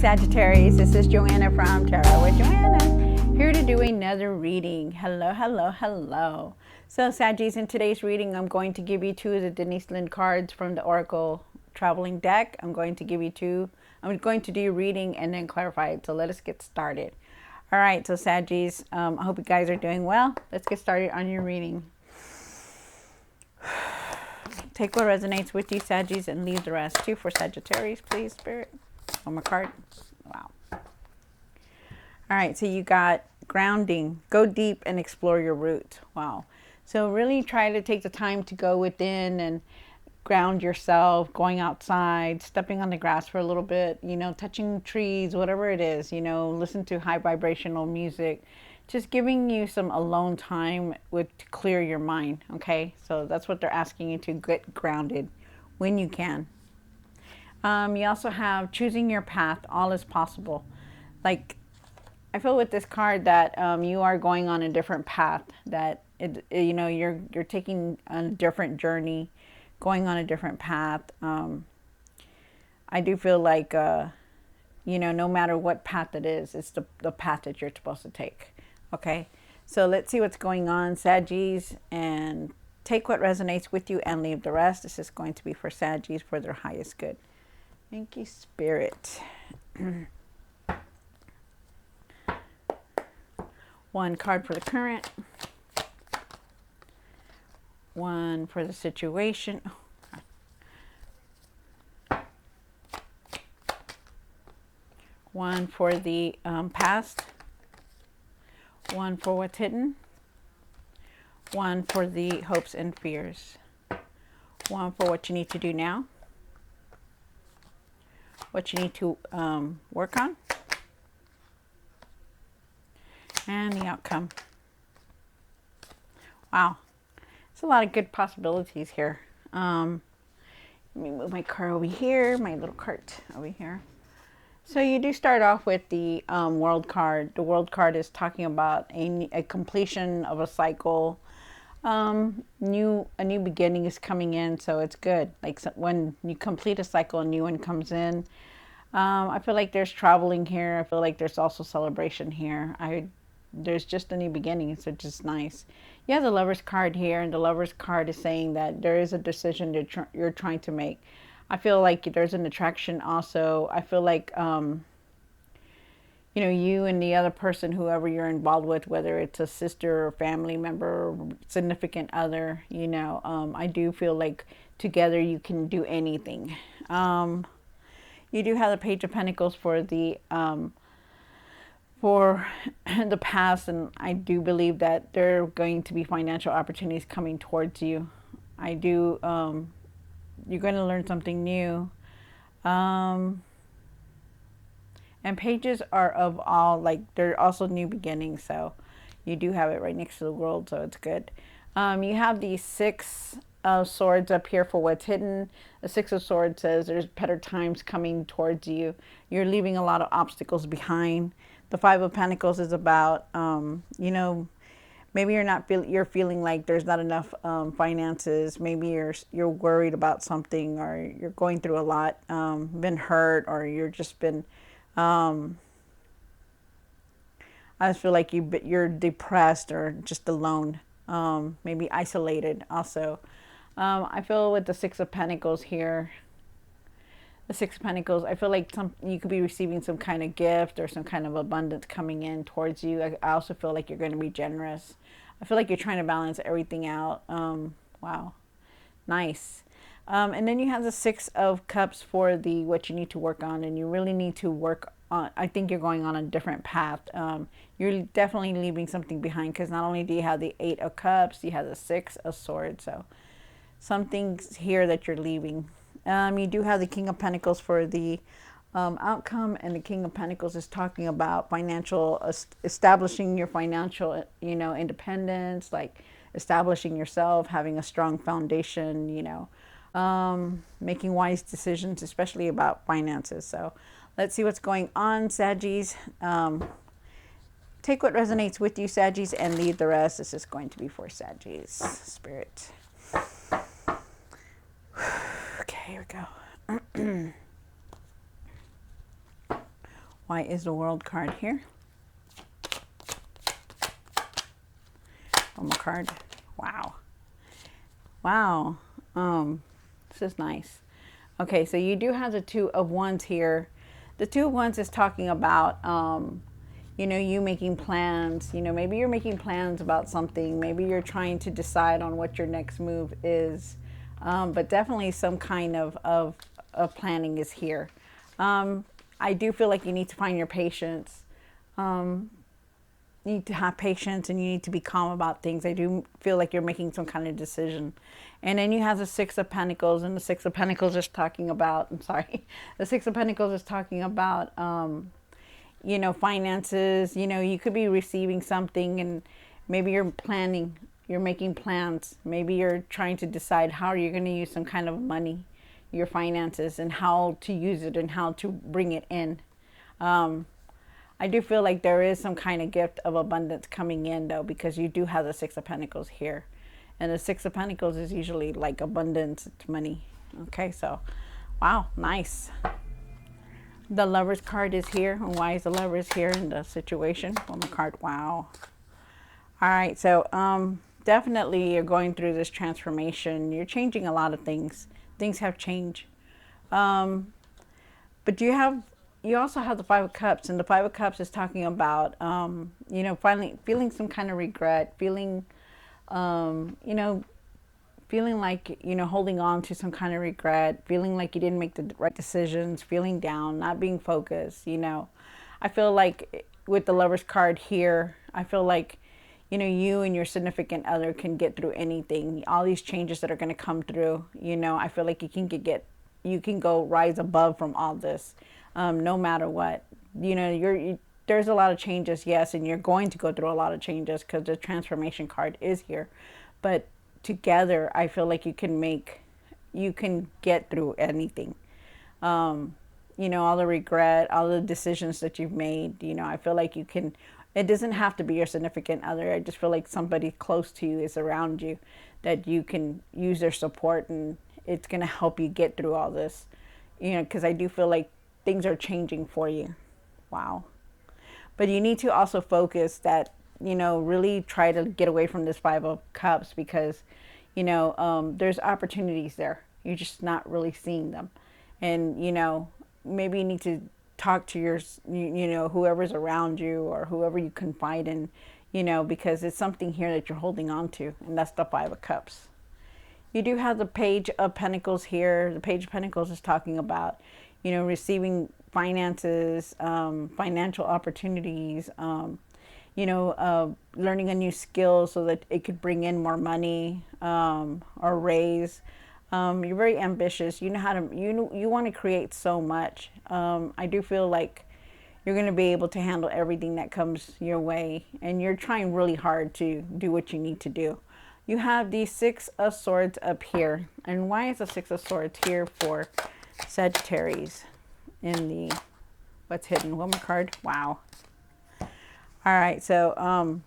Sagittarius. This is Joanna from Tarot with Joanna, here to do another reading. Hello, hello, hello. So Saggies, in today's reading, I'm going to give you two of the Denise Lynn cards from the Oracle Traveling deck. I'm going to give you two. I'm going to do your reading and then clarify it. So let us get started. All right, so Saggies, I hope you guys are doing well. Let's get started on your reading. Take what resonates with you, Saggies, and leave the rest. Two for Sagittarius, please, Spirit. One more card. Wow. All right, so you got grounding. Go deep and explore your root. Wow. So really try to take the time to go within and ground yourself, going outside, stepping on the grass for a little bit, you know, touching trees, whatever it is, you know, listen to high vibrational music. Just giving you some alone time to clear your mind, okay? So that's what they're asking you to get grounded when you can. You also have choosing your path. All is possible. Like, I feel with this card that you are going on a different path. That you know, you're taking a different journey, going on a different path. I do feel like you know, no matter what path it is, it's the path that you're supposed to take. Okay, so let's see what's going on, Saggies, and take what resonates with you and leave the rest. This is going to be for Saggies for their highest good. Thank you, Spirit. One card for the current. One for the situation. One for the past. One for what's hidden. One for the hopes and fears. One for what you need to do now. What you need to work on, and the outcome. Wow, it's a lot of good possibilities here. Let me move my card over here, my little cart over here. So you do start off with the World card. The World card is talking about a completion of a cycle. A new beginning is coming in, so it's good. Like, so when you complete a cycle, a new one comes in. I feel like there's traveling here. I feel like there's also celebration here. There's just a new beginning, so it's just nice. You have the Lover's card here, and the Lover's card is saying that there is a decision that you're trying to make. I feel like there's an attraction also. I feel like you know, you and the other person, whoever you're involved with, whether it's a sister or family member or significant other, you know, I do feel like together you can do anything. You do have the Page of Pentacles for the past, and I do believe that there are going to be financial opportunities coming towards you. I do, you're going to learn something new. And pages are of all, like, they're also new beginnings, so you do have it right next to the world, so it's good. You have the Six of Swords up here for what's hidden. The Six of Swords says there's better times coming towards you. You're leaving a lot of obstacles behind. The Five of Pentacles is about, you know, maybe you're feeling like there's not enough finances. Maybe you're worried about something, or you're going through a lot, been hurt, or you're just been I just feel like you're depressed or just alone, maybe isolated also. I feel with the Six of Pentacles here, the Six of Pentacles, I feel like you could be receiving some kind of gift or some kind of abundance coming in towards you. I also feel like you're going to be generous. I feel like you're trying to balance everything out. Wow, nice. And then you have the Six of Cups for what you need to work on, and you really need to work on. I think you're going on a different path. You're definitely leaving something behind, because not only do you have the Eight of Cups, you have the Six of Swords. So something's here that you're leaving. You do have the King of Pentacles for the outcome, and the King of Pentacles is talking about establishing your financial, you know, independence, like establishing yourself, having a strong foundation, you know. Making wise decisions, especially about finances. So let's see what's going on, Saggies. Take what resonates with you, Saggies, and leave the rest. This is going to be for Saggies, Spirit. Okay, here we go. Why is the World card here? One more card. Wow. Wow. This is nice. Okay, so you do have the Two of Wands here. The Two of Wands is talking about, you know, you making plans. You know, maybe you're making plans about something. Maybe you're trying to decide on what your next move is. But definitely some kind of planning is here. I do feel like you need to find your patience. You need to have patience and you need to be calm about things. I do feel like you're making some kind of decision. And then you have the Six of Pentacles, and the Six of Pentacles is talking about, I'm sorry, the Six of Pentacles is talking about, you know, finances. You know, you could be receiving something and maybe you're planning, you're making plans. Maybe you're trying to decide how you're going to use some kind of money, your finances, and how to use it and how to bring it in. I do feel like there is some kind of gift of abundance coming in, though, because you do have the Six of Pentacles here. And the Six of Pentacles is usually like abundance, it's money. Okay, so, wow, nice. The Lovers card is here. And why is the Lovers here in the situation? One more card, wow. All right, so definitely you're going through this transformation. You're changing a lot of things. Things have changed. But you also have the Five of Cups, and the Five of Cups is talking about, you know, finally feeling some kind of regret, feeling, you know, feeling like, you know, holding on to some kind of regret, feeling like you didn't make the right decisions, feeling down, not being focused, you know. I feel like with the Lovers card here, I feel like, you know, you and your significant other can get through anything. All these changes that are going to come through, you know, I feel like you can go rise above from all this. No matter what, you know, there's a lot of changes, yes, and you're going to go through a lot of changes because the transformation card is here. But together, I feel like you can get through anything. You know, all the regret, all the decisions that you've made, you know, I feel like you can, it doesn't have to be your significant other. I just feel like somebody close to you is around you that you can use their support, and it's going to help you get through all this, you know, because I do feel like things are changing for you. Wow. But you need to also focus that, you know, really try to get away from this Five of Cups because, you know, there's opportunities there. You're just not really seeing them. And, you know, maybe you need to talk to you know, whoever's around you or whoever you confide in, you know, because it's something here that you're holding on to, and that's the Five of Cups. You do have the Page of Pentacles here. The Page of Pentacles is talking about, you know, receiving finances, financial opportunities, you know, learning a new skill so that it could bring in more money or raise. You're very ambitious. You know how to, you want to create so much. I do feel like you're going to be able to handle everything that comes your way, and you're trying really hard to do what you need to do. You have the Six of Swords up here. And why is the Six of Swords here for Sagittarius in the, what's hidden? One more card. Wow. All right, so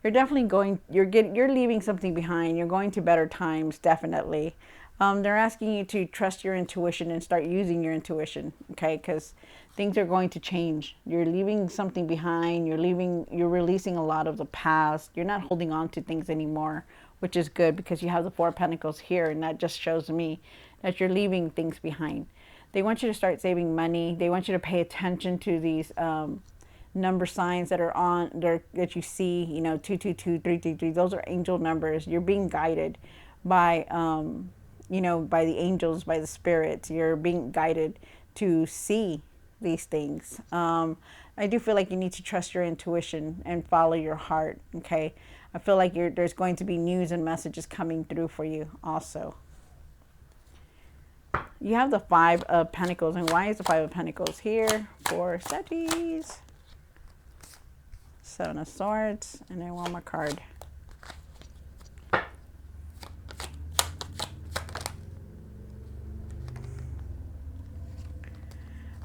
you're definitely going, you're leaving something behind. You're going to better times, definitely. They're asking you to trust your intuition and start using your intuition, okay? Because things are going to change. You're leaving something behind. You're releasing a lot of the past. You're not holding on to things anymore, which is good because you have the Four of Pentacles here, and that just shows me that you're leaving things behind. They want you to start saving money. They want you to pay attention to these number signs that are on there that you see, you know, 222, 333. Those are angel numbers. You're being guided by, you know, by the angels, by the spirits. You're being guided to see these things. I do feel like you need to trust your intuition and follow your heart. Okay. I feel like there's going to be news and messages coming through for you also. You have the Five of Pentacles. And why is the Five of Pentacles here for Sagittarius? Seven of Swords. And then one more card.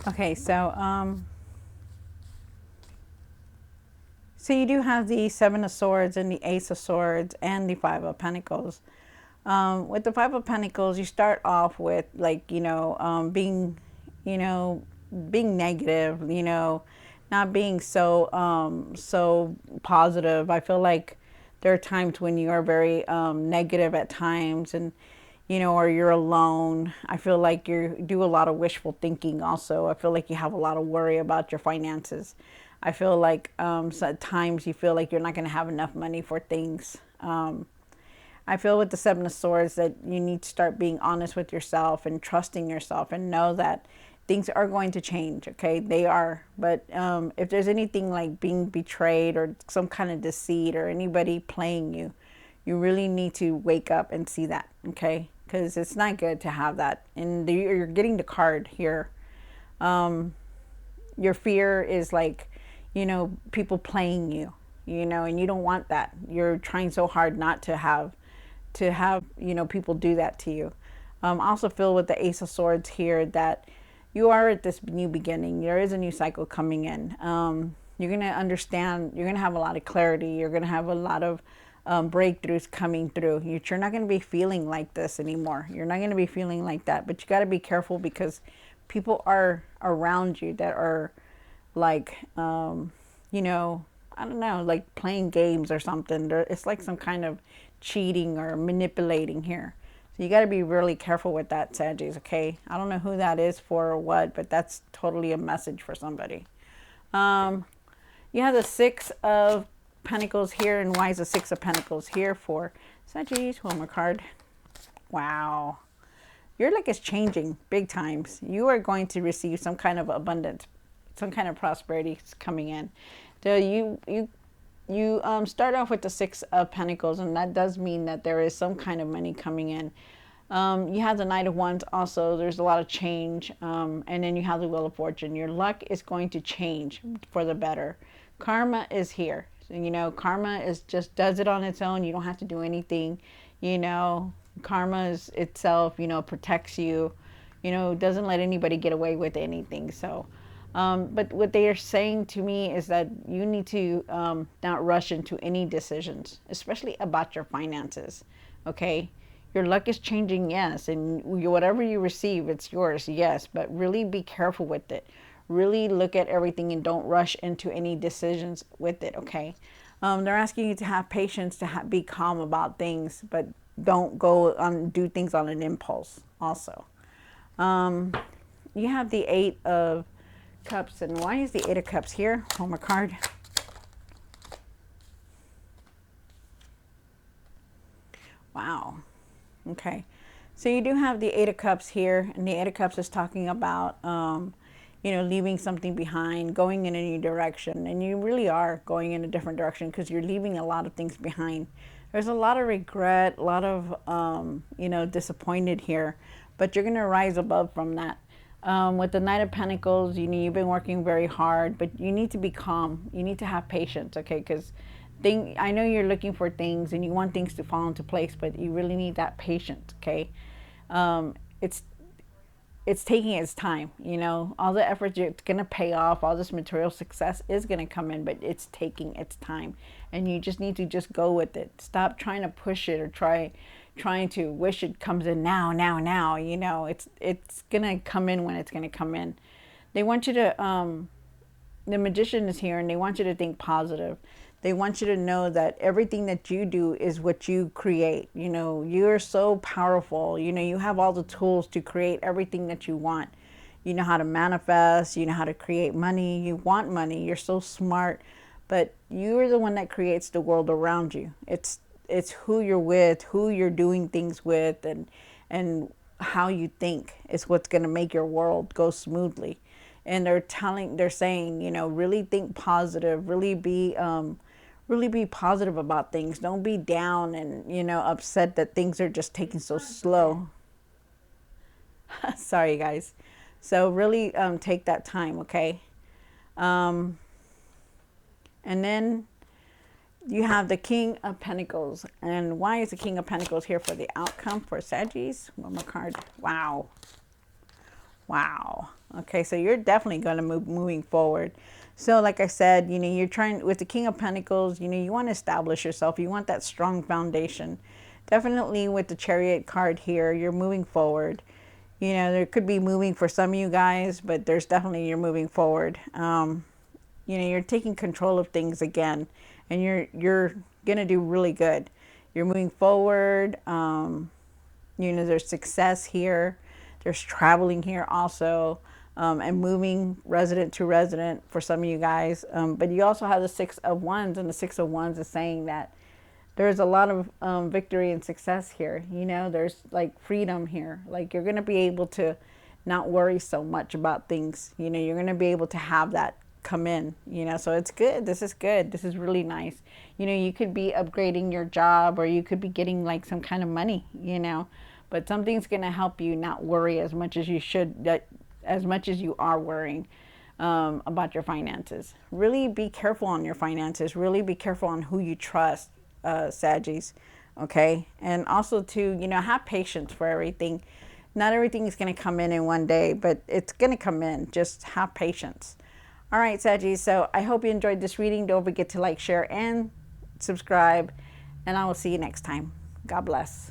Okay, so you do have the Seven of Swords and the Ace of Swords and the Five of Pentacles. With the Five of Pentacles, you start off with, like, you know, being, you know, being negative, you know, not being so so positive. I feel like there are times when you are very negative at times, and you know, or you're alone. I feel like you do a lot of wishful thinking also. I feel like you have a lot of worry about your finances. I feel like so at times you feel like you're not going to have enough money for things. I feel with the Seven of Swords that you need to start being honest with yourself and trusting yourself and know that things are going to change. Okay, they are. But if there's anything like being betrayed or some kind of deceit or anybody playing you, you really need to wake up and see that. Okay, because it's not good to have that. And you're getting the card here. Your fear is like, you know, people playing you, you know, and you don't want that. You're trying so hard not to have you know, people do that to you. I also feel with the Ace of Swords here that you are at this new beginning. There is a new cycle coming in. You're going to understand. You're going to have a lot of clarity. You're going to have a lot of breakthroughs coming through. You're not going to be feeling like this anymore. You're not going to be feeling like that. But you got to be careful because people are around you that are like, you know, I don't know, like playing games or something. It's like some kind of cheating or manipulating here. So you got to be really careful with that, Sagittarius, okay? I don't know who that is for or what, but that's totally a message for somebody. You have the Six of Pentacles here, and why is the Six of Pentacles here for Sagittarius? One more card. Wow. Your luck is changing big times. You are going to receive some kind of abundance, some kind of prosperity coming in. So you start off with the Six of Pentacles, and that does mean that there is some kind of money coming in. You have the Knight of Wands also. There's a lot of change. And then you have the Wheel of Fortune. Your luck is going to change for the better. Karma is here. So, you know, karma is just does it on its own. You don't have to do anything. You know, karma is itself, you know, protects you. You know, doesn't let anybody get away with anything. So, but what they are saying to me is that you need to not rush into any decisions, especially about your finances. Okay, your luck is changing, yes, and whatever you receive, it's yours, yes. But really be careful with it. Really look at everything and don't rush into any decisions with it. Okay, they're asking you to have patience, to be calm about things, but don't go on do things on an impulse. Also, you have the Eight of Cups, and why is the Eight of Cups here? One more card. Wow. Okay, so you do have the Eight of Cups here, and the Eight of Cups is talking about you know, leaving something behind, going in a new direction, and you really are going in a different direction because you're leaving a lot of things behind. There's a lot of regret, a lot of you know, disappointed here, but you're going to rise above from that. With the Knight of Pentacles, you know, you've been working very hard, but you need to be calm. You need to have patience, okay? Because I know you're looking for things and you want things to fall into place, but you really need that patience, okay? It's taking its time, you know. All the effort, it's going to pay off. All this material success is going to come in, but it's taking its time. And you just need to just go with it. Stop trying to push it or trying to wish it comes in now, you know. It's going to come in when it's going to come in. They want you to, the Magician is here, and they want you to think positive. They want you to know that everything that you do is what you create. You know, you're so powerful. You know, you have all the tools to create everything that you want. You know how to manifest. You know how to create money. You want money. You're so smart. But you're the one that creates the world around you. It's who you're with, who you're doing things with, and how you think is what's going to make your world go smoothly. And they're saying, you know, really think positive, really be positive about things. Don't be down and, you know, upset that things are just taking so slow. Sorry, guys. So really take that time, okay? And then you have the King of Pentacles. And why is the King of Pentacles here for the outcome for Sagittarius? One more card. Wow. Wow. Okay, so you're definitely going to moving forward. So like I said, you know, you're trying with the King of Pentacles, you know, you want to establish yourself. You want that strong foundation. Definitely with the Chariot card here, you're moving forward. You know, there could be moving for some of you guys, but there's definitely you're moving forward. You know, you're taking control of things again, and you're gonna do really good. You're moving forward. You know, there's success here. There's traveling here also, and moving resident to resident for some of you guys. But you also have the Six of Wands, and the Six of Wands is saying that there's a lot of victory and success here. You know, there's like freedom here. Like you're going to be able to not worry so much about things. You know, you're going to be able to have that come in, you know, so it's good. This is good. This is really nice. You know, you could be upgrading your job, or you could be getting like some kind of money, you know, but something's going to help you not worry as much as you should, that as much as you are worrying about your finances. Really be careful on your finances. Really be careful on who you trust, Saggies. Okay. And also to, you know, have patience for everything. Not everything is going to come in one day, but it's going to come in. Just have patience. All right, Saggies. So I hope you enjoyed this reading. Don't forget to like, share, and subscribe. And I will see you next time. God bless.